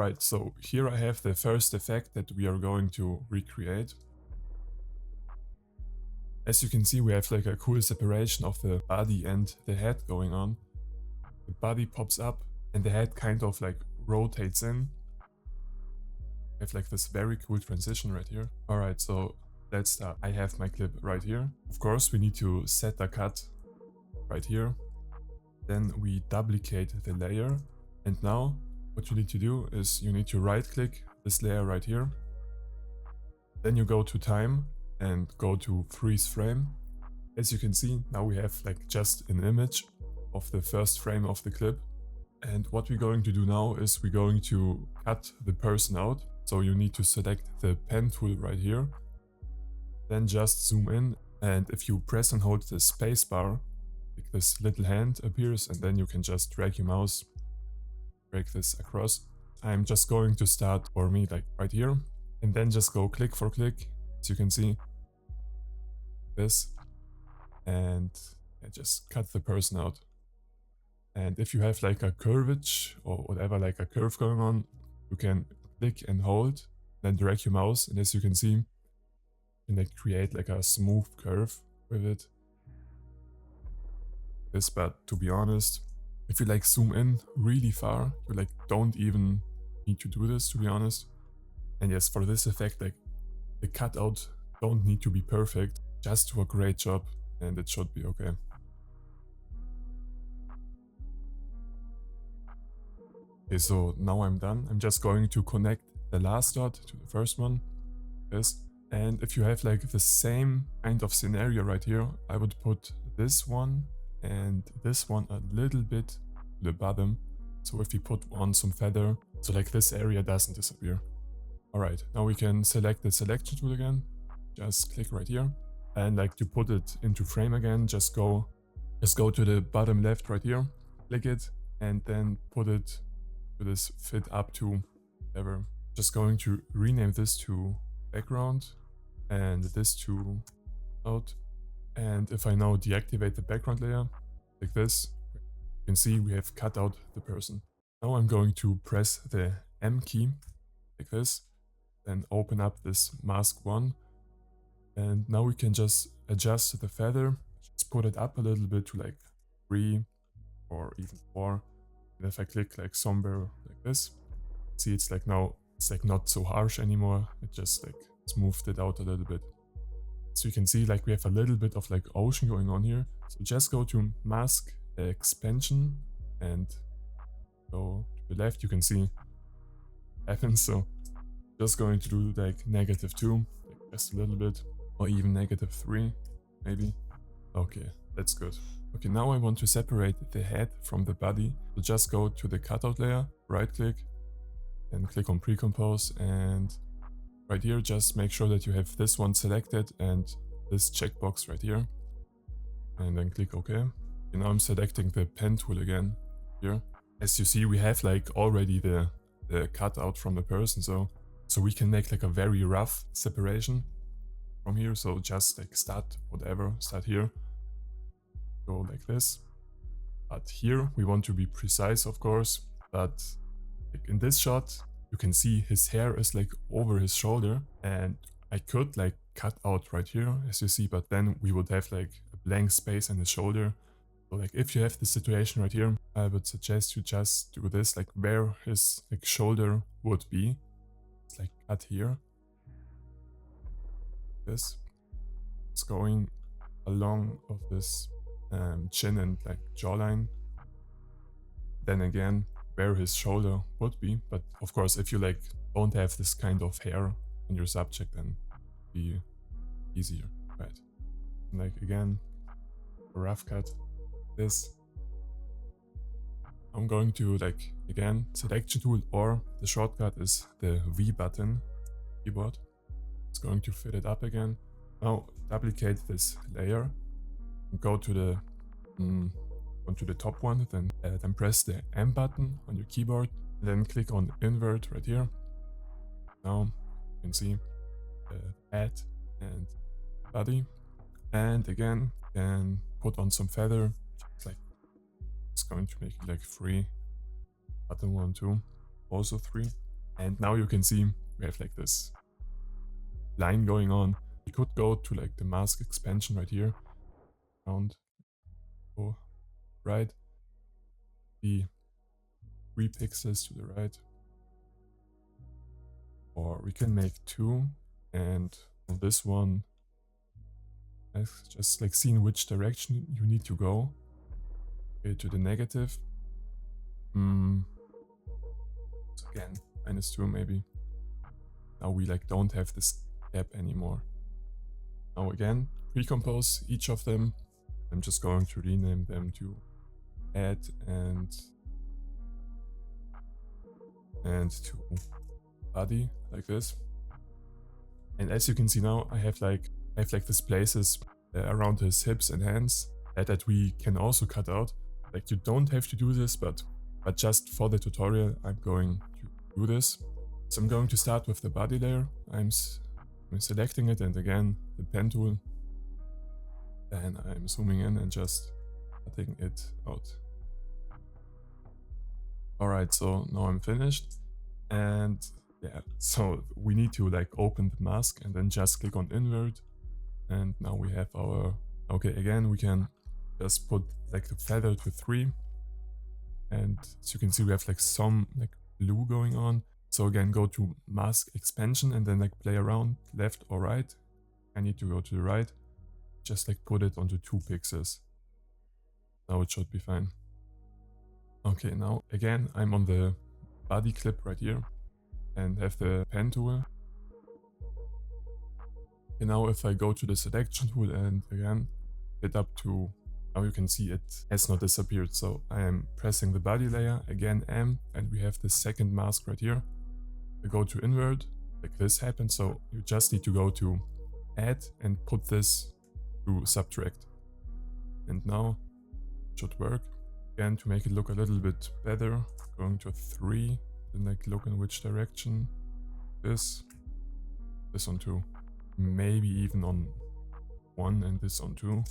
Alright, so here I have the first effect that we are going to recreate. As you can see, we have like a cool separation of the body and the head going on. The body pops up and the head kind of like rotates in. I have like this very cool transition right here. Alright, so let's start. I have my clip right here. Of course, we need to set a cut right here. Then we duplicate the layer. And now what you need to do is you need to right click this layer right here. Then you go to time and go to freeze frame. As you can see, now we have like just an image of the first frame of the clip. And what we're going to do now is we're going to cut the person out. So you need to select the pen tool right here. Then just zoom in, and if you press and hold the spacebar, like this little hand appears, and then you can just drag your mouse, drag this across. I'm just going to start for me like right here, and then just go click for click, as you can see, this, and just cut the person out. And if you have like a curvature or whatever, like a curve going on, you can click and hold, then drag your mouse, and as you can see, you can like create like a smooth curve with it. This, but to be honest, if you like zoom in really far, you like don't even need to do this, to be honest. And yes, for this effect, like the cutout don't need to be perfect, just do a great job and it should be okay. Okay, so now I'm done. I'm just going to connect the last dot to the first one, this. And if you have like the same kind of scenario right here, I would put this one and this one a little bit to the bottom. So if you put on some feather, so like this area doesn't disappear. Alright, now we can select the selection tool again. Just click right here. And like to put it into frame again, just go to the bottom left right here, click it, and then put it to this fit up to whatever. Just going to rename this to background and this to out. And if I now deactivate the background layer like this, you can see we have cut out the person. Now I'm going to press the M key like this, then open up this mask one, and now we can just adjust the feather, just put it up a little bit to like 3 or even 4. And if I click like somewhere like this, see it's like now it's like not so harsh anymore. It just like smoothed it out a little bit. So you can see like we have a little bit of like ocean going on here. So just go to mask expansion and go to the left. You can see happens. So just going to do like -2, like just a little bit, or even -3 maybe. Okay, that's good. Okay, now I want to separate the head from the body. So just go to the cutout layer, right click, and click on pre-compose, and right here just make sure that you have this one selected and this checkbox right here, and then click OK. And now I'm selecting the pen tool again here. As you see, we have like already the cutout from the person, so we can make like a very rough separation from here. So just like start here, go like this. But here we want to be precise, of course, but like in this shot you can see his hair is like over his shoulder, and I could like cut out right here, as you see, but then we would have like a blank space in his shoulder. So like if you have the situation right here, I would suggest you just do this, like where his like shoulder would be. It's like cut here. This is going along of this chin and like jawline. Then again, where his shoulder would be. But of course, if you like don't have this kind of hair in your subject, then it'd be easier, right? And like again, a rough cut. This. I'm going to like again selection tool, or the shortcut is the V button keyboard. It's going to fit it up again. Now duplicate this layer and go to the onto the top one, then press the M button on your keyboard, then click on invert right here. Now you can see head and body, and again can put on some feather. It's going to make it like 3, button 1, 2, also 3. And now you can see we have like this line going on. We could go to like the mask expansion right here, around, go right, be 3 pixels to the right, or we can make 2, and on this one, I've just like seen which direction you need to go. Okay, to the negative. So again, -2 maybe. Now we like don't have this gap anymore. Now again, recompose each of them. I'm just going to rename them to add and to body, like this. And as you can see now, I have like these places around his hips and hands that we can also cut out. Like you don't have to do this, but just for the tutorial, I'm going to do this. So I'm going to start with the body layer. I'm selecting it, and again the pen tool. And I'm zooming in and just cutting it out. Alright, so now I'm finished. And yeah, so we need to like open the mask and then just click on invert. And now we have our, okay, again, we can just put like the feather to 3. And as you can see, we have like some like blue going on. So again, go to mask expansion and then like play around left or right. I need to go to the right. Just like put it onto 2 pixels. Now it should be fine. Okay, now again, I'm on the body clip right here and have the pen tool. And now if I go to the selection tool and again hit up to, now you can see it has not disappeared. So I am pressing the body layer, again M, and we have the second mask right here. I go to invert, like this happens. So you just need to go to add and put this to subtract. And now it should work. Again, to make it look a little bit better, going to 3, then like look in which direction. This on 2, maybe even on 1, and this on 2.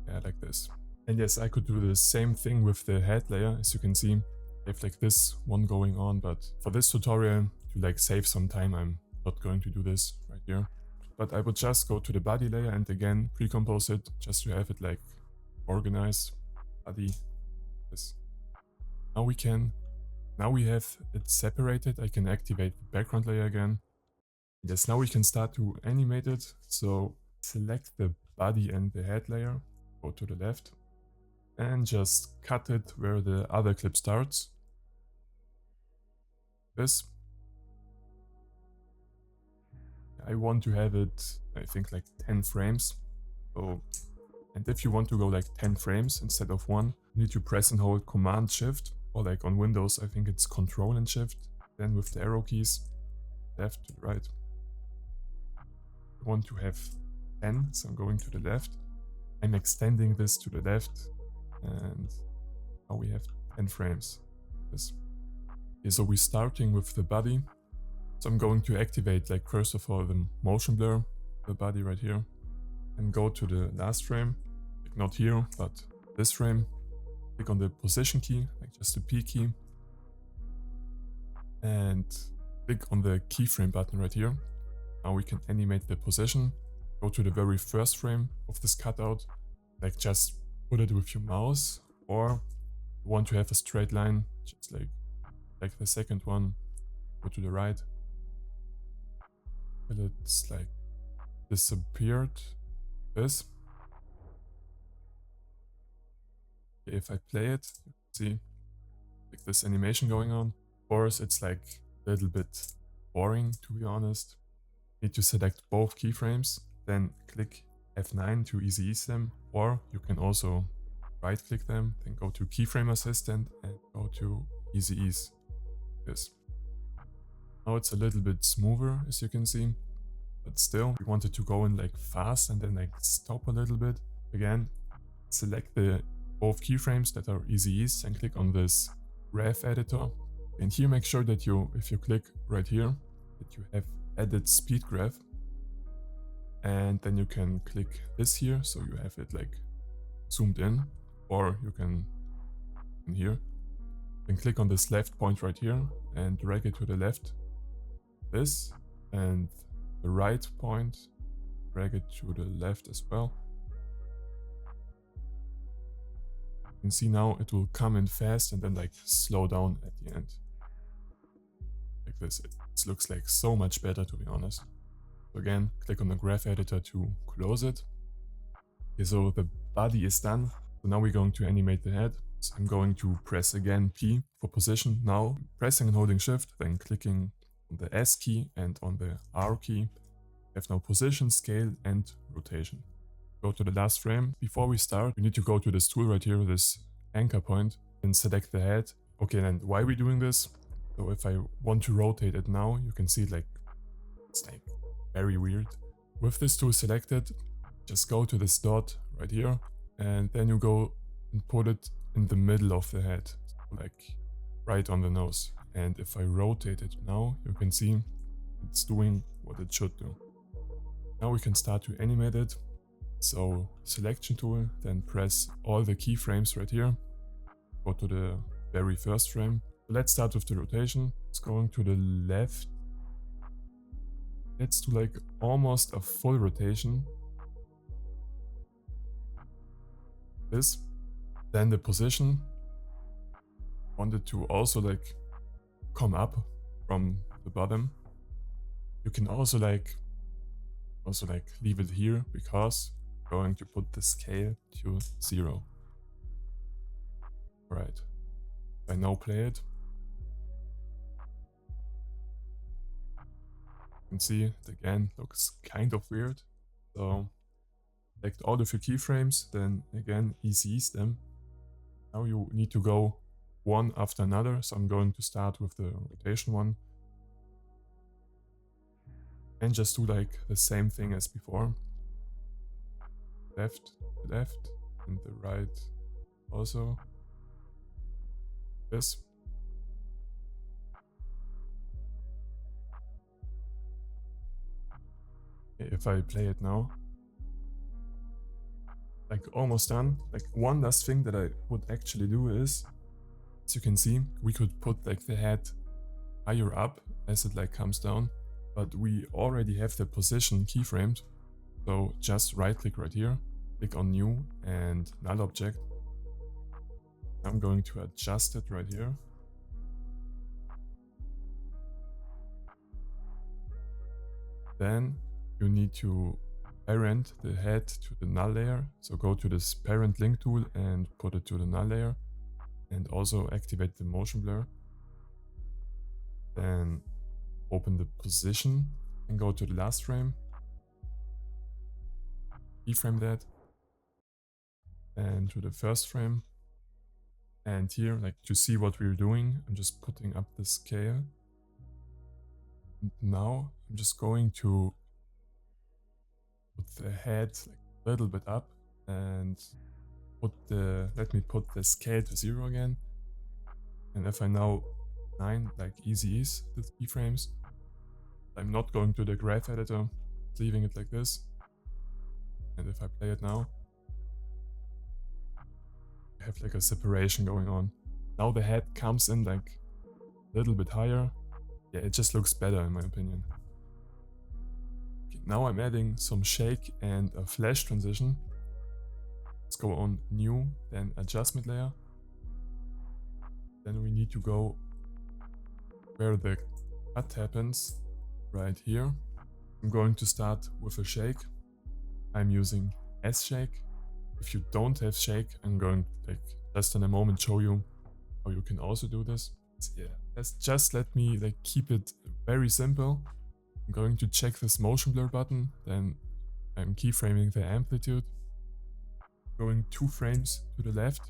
Yeah, like this. And yes, I could do the same thing with the head layer. As you can see, I have like this one going on, but for this tutorial, to like save some time, I'm not going to do this right here. But I would just go to the body layer and again pre-compose it, just to have it like organized. Body, this. Now we have it separated. I can activate the background layer again. Yes, now we can start to animate it. So select the body and the head layer, go to the left, and just cut it where the other clip starts. This. I want to have it, I think, like 10 frames. So, and if you want to go like 10 frames instead of 1, you need to press and hold Command Shift, or like on Windows, I think it's Control and Shift. Then with the arrow keys, left to the right. I want to have 10, so I'm going to the left. I'm extending this to the left, and now we have 10 frames. This. Okay, so we're starting with the body. So I'm going to activate, like, first of all, the motion blur, the body right here, and go to the last frame, like not here, but this frame. Click on the position key, like just the P key, and click on the keyframe button right here. Now we can animate the position. Go to the very first frame of this cutout, like just put it with your mouse, or you want to have a straight line, just like the second one, go to the right. Till it's like disappeared. This. If I play it, you can see like this animation going on. Of course, it's like a little bit boring, to be honest. Need to select both keyframes, then click F9 to easy ease them, or you can also right click them, then go to keyframe assistant and go to easy ease. This. Now it's a little bit smoother, as you can see, but still we wanted to go in like fast and then like stop a little bit. Again, select the both keyframes that are easy ease and click on this graph editor. And here make sure that if you click right here, that you have edit speed graph. And then you can click this here, so you have it like zoomed in, or you can in here. Then click on this left point right here and drag it to the left. This, and the right point, drag it to the left as well. You can see now it will come in fast and then like slow down at the end. Like this. It looks like so much better, to be honest. So again, click on the graph editor to close it. Okay, so the body is done. So now we're going to animate the head. So I'm going to press again P for position. Now pressing and holding Shift, then clicking on the S key and on the R key. We have now position, scale and rotation. Go to the last frame. Before we start, we need to go to this tool right here, this anchor point, and select the head. Okay, and why are we doing this? So if I want to rotate it now, you can see it like, it's like very weird. With this tool selected, just go to this dot right here, and then you go and put it in the middle of the head, like right on the nose. And if I rotate it now, you can see it's doing what it should do. Now we can start to animate it. So selection tool, then press all the keyframes right here. Go to the very first frame. So let's start with the rotation. It's going to the left. Let's do like almost a full rotation. This. Then the position. Want it to also like come up from the bottom. You can also like leave it here because I'm going to put the scale to 0. Right. I now play it. You can see it again looks kind of weird. So select all of your keyframes, then again ease them. Now you need to go one after another, so I'm going to start with the rotation one. And just do like the same thing as before. Left, left, and the right also. This. If I play it now, like almost done. Like one last thing that I would actually do is, as you can see, we could put like the head higher up as it like comes down, but we already have the position keyframed. So just right click right here, click on new and null object. I'm going to adjust it right here. Then you need to parent the head to the null layer. So go to this parent link tool and put it to the null layer. And also activate the motion blur. Then open the position and go to the last frame. Keyframe that. And to the first frame. And here, like to see what we're doing, I'm just putting up the scale. And now I'm just going to put the head like a little bit up and let me put the scale to 0 again. And if I now 9 like easy ease the keyframes, I'm not going to the graph editor, leaving it like this. And if I play it now, I have like a separation going on. Now the head comes in like a little bit higher. Yeah, it just looks better in my opinion. Okay, now I'm adding some shake and a flash transition. Let's go on new, then adjustment layer. Then we need to go where the cut happens, right here. I'm going to start with a shake. I'm using S shake. If you don't have shake, I'm going to like just in a moment show you how you can also do this. So yeah, just let me like keep it very simple. I'm going to check this motion blur button, then I'm keyframing the amplitude. Going 2 frames to the left.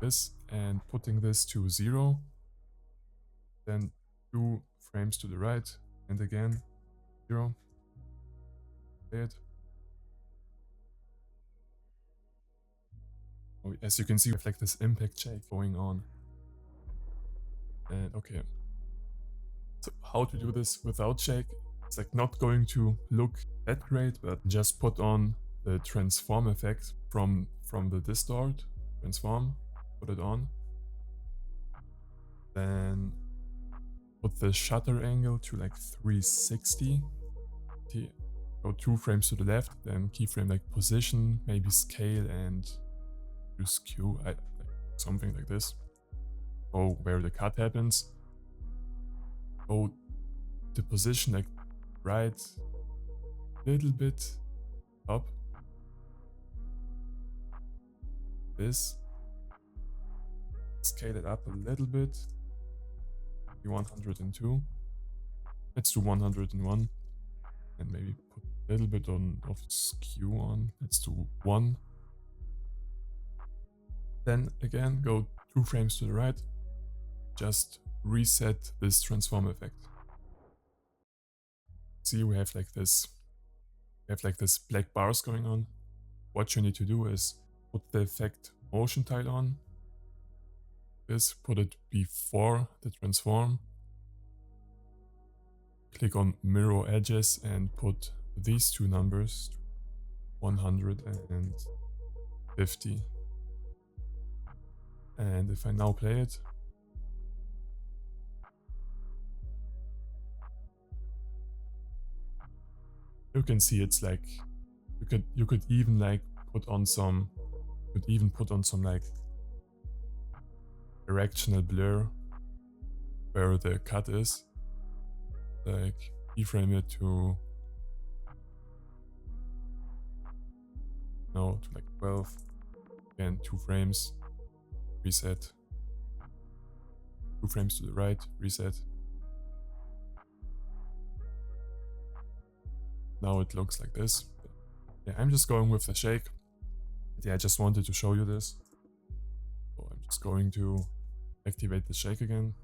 This and putting this to 0. Then 2 frames to the right and again 0. It. Oh, as you can see, we have like this impact shake going on. And okay. So how to do this without shake? It's like not going to look that great, but just put on the transform effect from the distort, transform, put it on. Then put the shutter angle to like 360. Go 2 frames to the left, then keyframe like position, maybe scale and do skew, like something like this. Go where the cut happens. Go the position like right, little bit up. This. Scale it up a little bit. 102. Let's do 101. And maybe put a little bit of skew on. Let's do 1. Then again, go 2 frames to the right. Just reset this transform effect. See, we have like this. We have like this black bars going on. What you need to do is put the effect motion tile on. This, put it before the transform. Click on mirror edges and put these two numbers, 150. And if I now play it, you can see it's like you could even like put on some like directional blur where the cut is. Like keyframe it to like 12. Again, 2 frames, reset. 2 frames to the right, reset. Now it looks like this. Yeah, I'm just going with the shake. But yeah, I just wanted to show you this. So I'm just going to activate the shake again.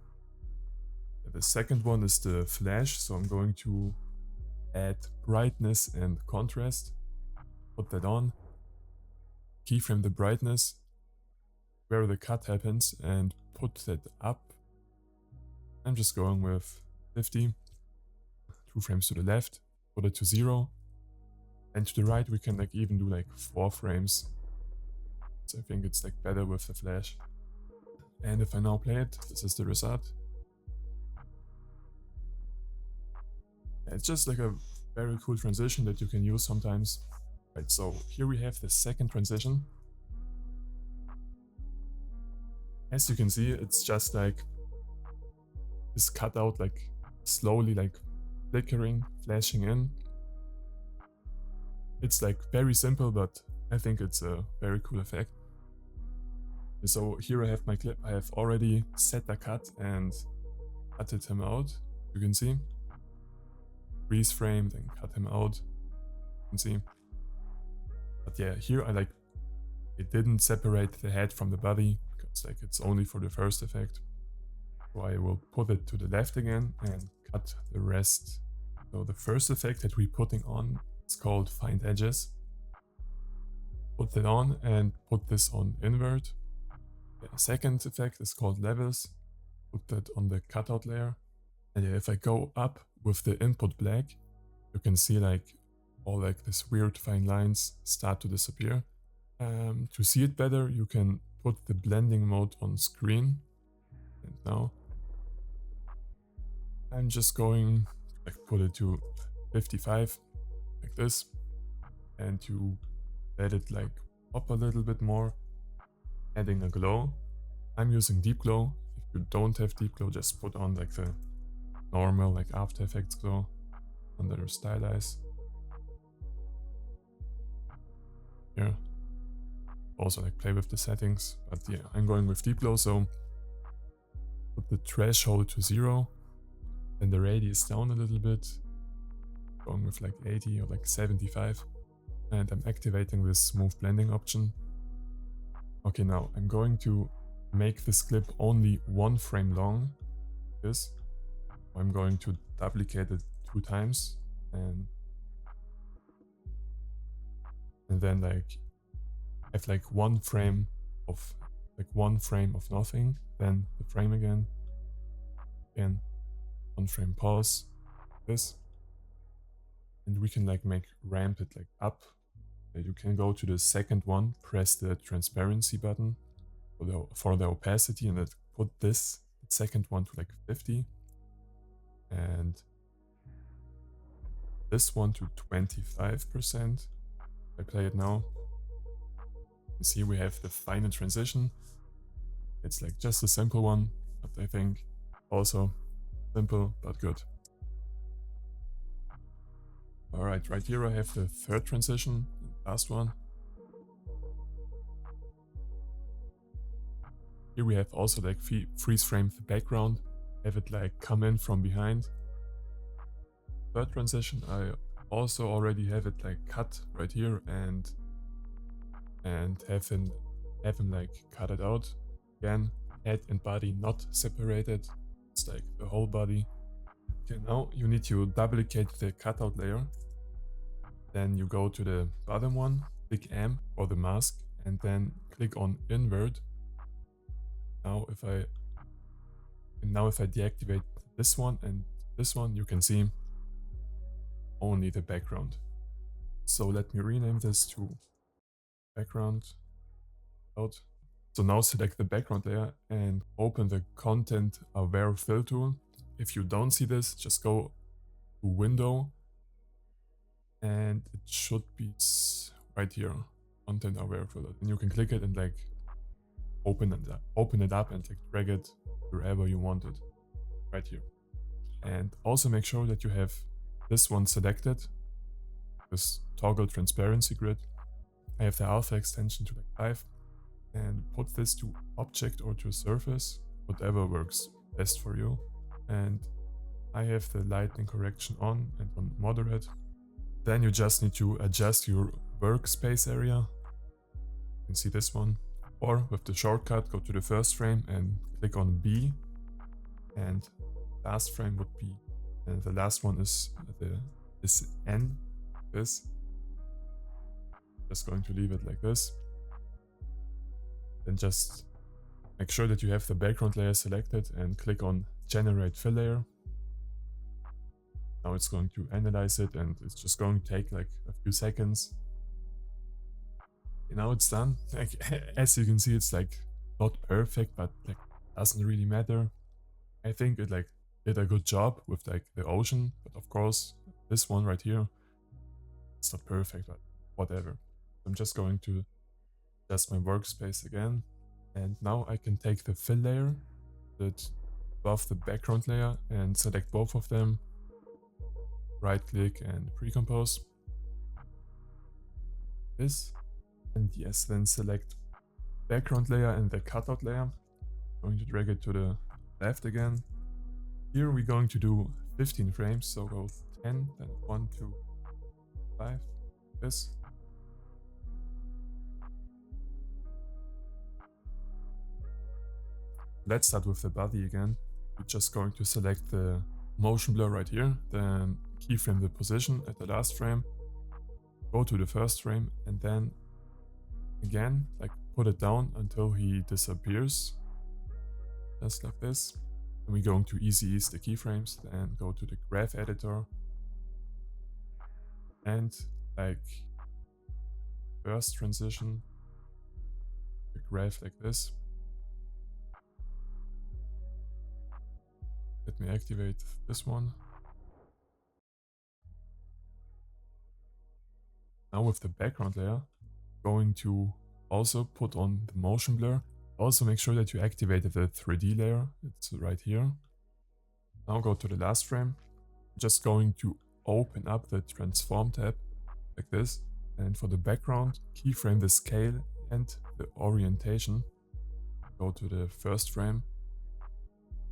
The second one is the flash, so I'm going to add brightness and contrast. Put that on. Keyframe the brightness where the cut happens and put that up. I'm just going with 50. 2 frames to the left. Put it to 0. And to the right we can like even do like 4 frames. So I think it's like better with the flash. And if I now play it, this is the result. It's just like a very cool transition that you can use sometimes. Right, so here we have the second transition. As you can see, it's just like this cutout like slowly like flickering, flashing in. It's like very simple, but I think it's a very cool effect. So here I have my clip. I have already set the cut and cutted him out. You can see. Freeze frame, then cut him out. You can see. But yeah, here I like it didn't separate the head from the body because like it's only for the first effect. So I will put it to the left again and cut the rest. So the first effect that we're putting on is called Find Edges. Put that on and put this on invert. The second effect is called Levels. Put that on the cutout layer. And yeah, if I go up with the input black, you can see like all like these weird fine lines start to disappear. To see it better, you can put the blending mode on screen. And now I'm just going to like put it to 55 like this, and to let it like pop a little bit more, adding a glow. I'm using Deep Glow. If you don't have Deep Glow, just put on like the normal like After Effects glow under Stylize. Yeah. Also like play with the settings, but yeah, I'm going with Deep Glow, so put the threshold to 0 and the radius down a little bit, going with like 80 or like 75, and I'm activating this smooth blending option. Okay, now I'm going to make this clip only 1 frame long. This I'm going to duplicate it 2 times and then like have like 1 frame of nothing, then the frame again, 1 frame pause, this, and we can like ramp it like up. You can go to the second one, press the transparency button for the opacity, and then put this second one to like 50, and this one to 25%. I play it now. You see we have the final transition. It's like just a simple one, but I think also simple but good. Alright, right here I have the third transition, the last one. Here we have also like freeze frame the background, have it like come in from behind. Third transition, I also already have it like cut right here and have him like cut it out. Again, head and body not separated. It's like the whole body. Okay, now you need to duplicate the cutout layer. Then you go to the bottom one, click M for the mask, and then click on invert. Now if I deactivate this one and this one, you can see only the background. So let me rename this to background out. So now select the background layer and open the content aware fill tool. If you don't see this, just go to window and it should be right here, content aware fill. And you can click it and like open it up and like drag it wherever you want it, right here. And also make sure that you have this one selected, this toggle transparency grid. I have the alpha extension to like 5 and put this to object or to surface, whatever works best for you. And I have the lighting correction on and on moderate. Then you just need to adjust your workspace area. You can see this one. Or with the shortcut, go to the first frame and click on B. And last frame would be, and the last one is N. This. Just going to leave it like this. Then just make sure that you have the background layer selected and click on generate fill layer. Now it's going to analyze it and it's just going to take like a few seconds. And now it's done. Like, as you can see, it's like not perfect, but like doesn't really matter. I think it like did a good job with like the ocean, but of course this one right here, it's not perfect, but whatever. I'm just going to adjust my workspace again, and now I can take the fill layer that above the background layer and select both of them, right click and pre-compose this, and yes, then select background layer and the cutout layer. I'm going to drag it to the left again. Here we're going to do 15 frames, so go 10, then 1, 2, 5, this. Let's start with the body again. We're just going to select the motion blur right here, then keyframe the position at the last frame, go to the first frame, and then again, like put it down until he disappears, just like this. And we're going to easy ease the keyframes, then go to the graph editor, and like first transition, the graph like this. Let me activate this one. Now with the background layer, going to also put on the motion blur. Also make sure that you activated the 3D layer. It's right here. Now go to the last frame. Just going to open up the transform tab like this. And for the background, keyframe the scale and the orientation. Go to the first frame.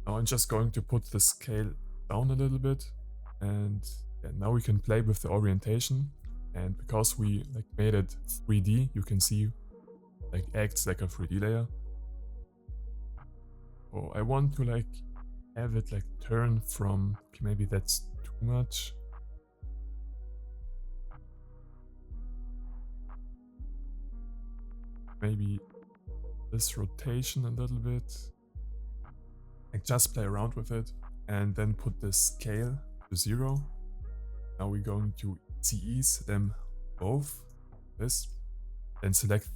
Now I'm just going to put the scale down a little bit, and yeah, now we can play with the orientation. And because we like made it 3D, you can see like acts like a 3D layer. Oh, I want to like have it like turn from, okay, maybe that's too much. Maybe this rotation a little bit. Like just play around with it and then put the scale to 0. Now we're going to ease them both. This, then select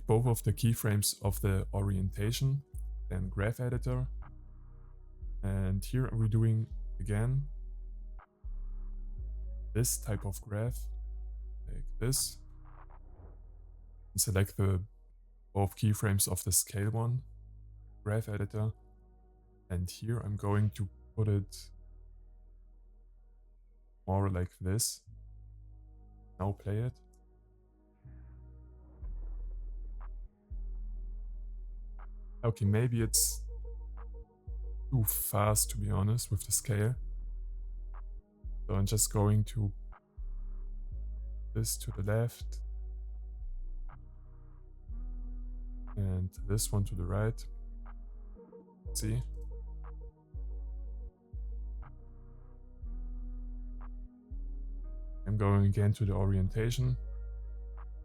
both of the keyframes of the orientation, then graph editor, And here we're doing again this type of graph, like this. And select the both keyframes of the scale one graph editor. And here I'm going to put it more like this. Now play it. Okay, maybe it's too fast to be honest with the scale. So I'm just going to this to the left and this one to the right. See? I'm going again to the orientation.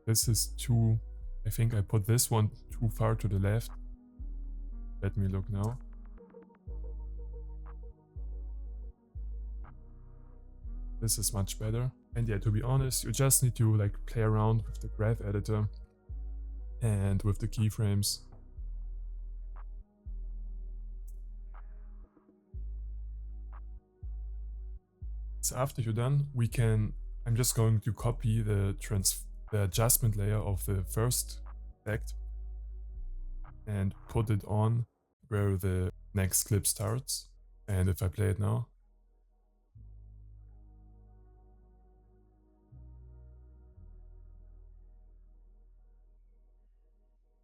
This is too, I think I put this one too far to the left. Let me look now. This is much better. And yeah, to be honest, you just need to like play around with the graph editor and with the keyframes. So after you're done, I'm just going to copy the adjustment layer of the first effect and put it on where the next clip starts. And if I play it now,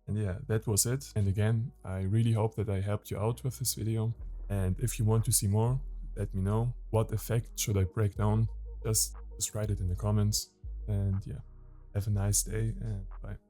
and yeah, that was it. And again, I really hope that I helped you out with this video. And if you want to see more, let me know. What effect should I break down? Just write it in the comments. And yeah, have a nice day and bye.